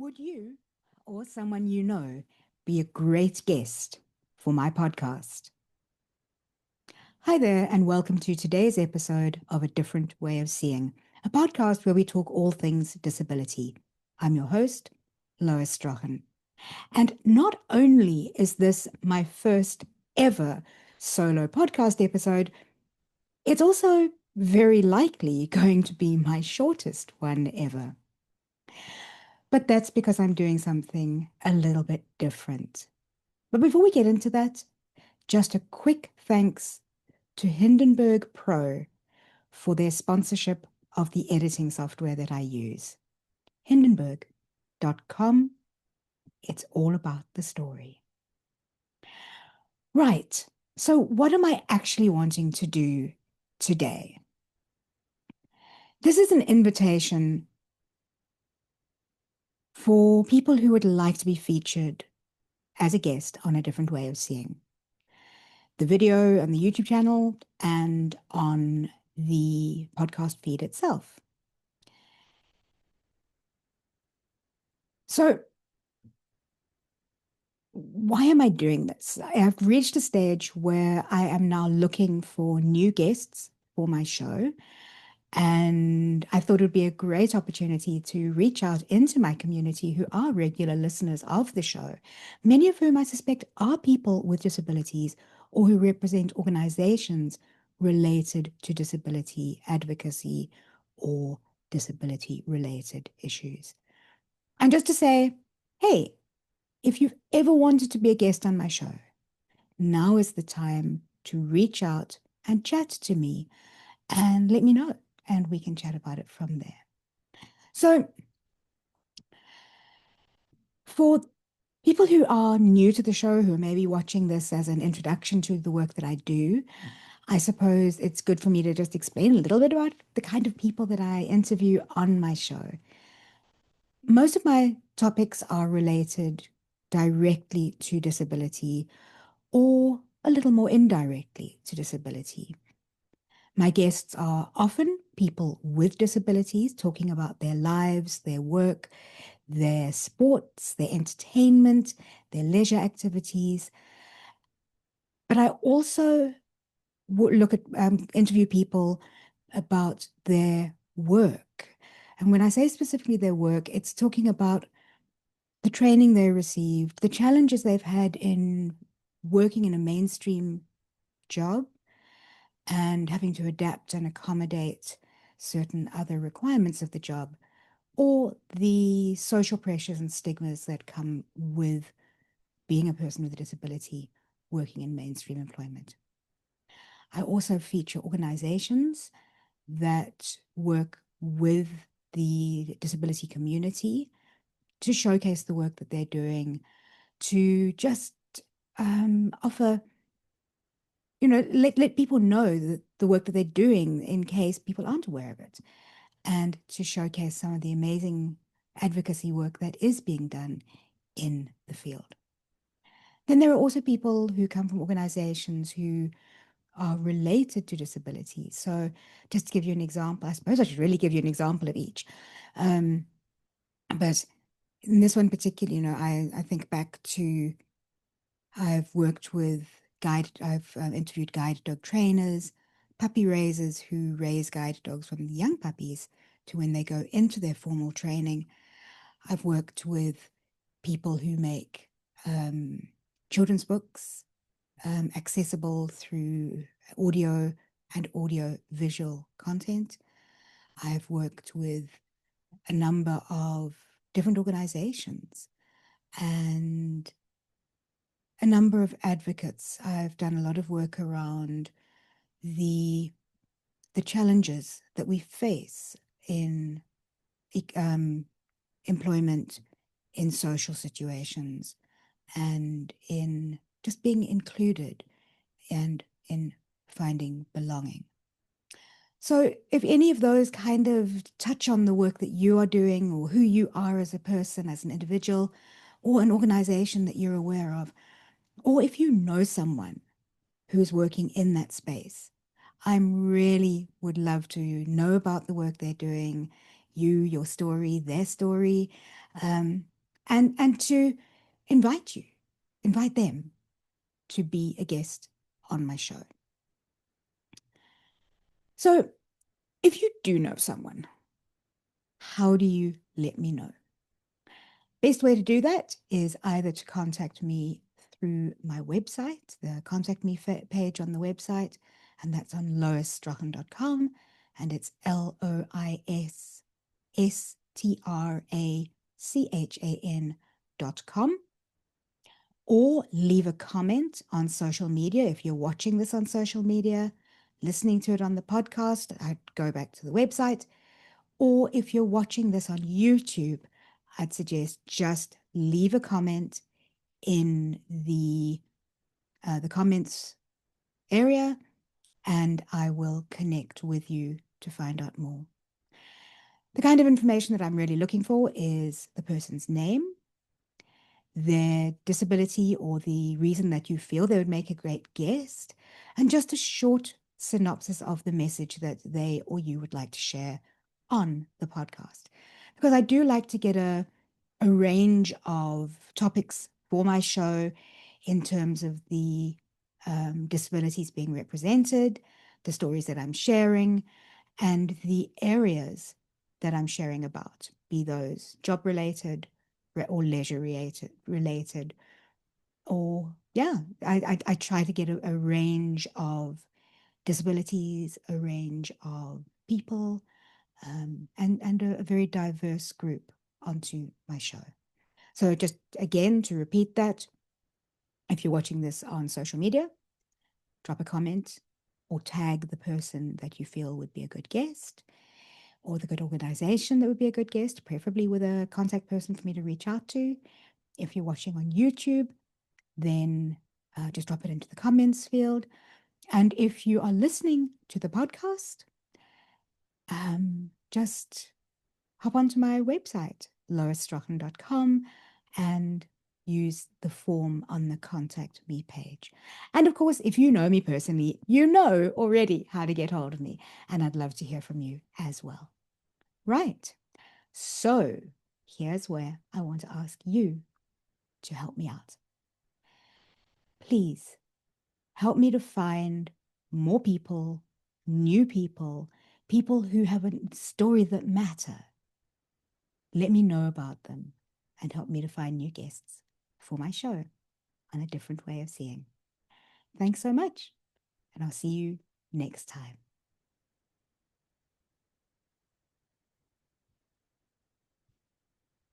Would you or someone you know be a great guest for my podcast? Hi there, and welcome to today's episode of A Different Way of Seeing, a podcast where we talk all things disability. I'm your host, Lois Strachan. And not only is this my first ever solo podcast episode, it's also very likely going to be my shortest one ever. But that's because I'm doing something a little bit different. But before we get into that, just a quick thanks to Hindenburg Pro for their sponsorship of the editing software that I use. Hindenburg.com. It's all about the story. Right. So, what am I actually wanting to do today? This is an invitation for people who would like to be featured as a guest on A Different Way of Seeing. The video on the YouTube channel and on the podcast feed itself. So, why am I doing this? I have reached a stage where I am now looking for new guests for my show. And I thought it would be a great opportunity to reach out into my community who are regular listeners of the show, many of whom I suspect are people with disabilities or who represent organizations related to disability advocacy or disability related issues. And just to say, hey, if you've ever wanted to be a guest on my show, now is the time to reach out and chat to me and let me know, and we can chat about it from there. So, for people who are new to the show, who are maybe watching this as an introduction to the work that I do, I suppose it's good for me to just explain a little bit about the kind of people that I interview on my show. Most of my topics are related directly to disability or a little more indirectly to disability. My guests are often people with disabilities talking about their lives, their work, their sports, their entertainment, their leisure activities. But I also look at interview people about their work. And when I say specifically their work, it's talking about the training they received, the challenges they've had in working in a mainstream job and having to adapt and accommodate certain other requirements of the job, or the social pressures and stigmas that come with being a person with a disability working in mainstream employment. I also feature organizations that work with the disability community to showcase the work that they're doing, to just offer, let people know that the work that they're doing in case people aren't aware of it, and to showcase some of the amazing advocacy work that is being done in the field. Then there are also people who come from organizations who are related to disability. So just to give you an example, I suppose I should really give you an example of each. Um, but in this one particularly, I think back to I've worked with I've interviewed guide dog trainers, puppy raisers who raise guide dogs from the young puppies to when they go into their formal training. I've worked with people who make children's books accessible through audio and audio visual content. I've worked with a number of different organizations and a number of advocates. I've done a lot of work around the challenges that we face in employment, in social situations, and in just being included and in finding belonging. So, if any of those kind of touch on the work that you are doing or who you are as a person, as an individual, or an organization that you're aware of, or if you know someone who's working in that space, I really would love to know about the work they're doing, your story, their story. and to invite you, invite them to be a guest on my show. So if you do know someone, how do you let me know? Best way to do that is either to contact me through my website, the contact me page on the website, and that's on loisstrachan.com, and it's LOISSTRACHAN.com, or leave a comment on social media. If you're watching this on social media, listening to it on the podcast, I'd go back to the website. Or if you're watching this on YouTube, I'd suggest just leave a comment in the comments area, and I will connect with you to find out more. The kind of information that I'm really looking for is the person's name, their disability, or the reason that you feel they would make a great guest, and just a short synopsis of the message that they or you would like to share on the podcast. Because I do like to get a range of topics for my show in terms of the disabilities being represented, the stories that I'm sharing, and the areas that I'm sharing about, be those job related or leisure related, or yeah, I try to get a range of disabilities, a range of people, and a very diverse group onto my show. So just again, to repeat that, if you're watching this on social media, drop a comment or tag the person that you feel would be a good guest, or the good organization that would be a good guest, preferably with a contact person for me to reach out to. If you're watching on YouTube, then just drop it into the comments field. And if you are listening to the podcast, just hop onto my website, loisstrachan.com, and use the form on the contact me page. And of course, if you know me personally, you know already how to get hold of me, and I'd love to hear from you as well. Right. So here's where I want to ask you to help me out. Please help me to find more people, new people, people who have a story that matter. Let me know about them and help me to find new guests for my show on A Different Way of Seeing. Thanks so much, and I'll see you next time.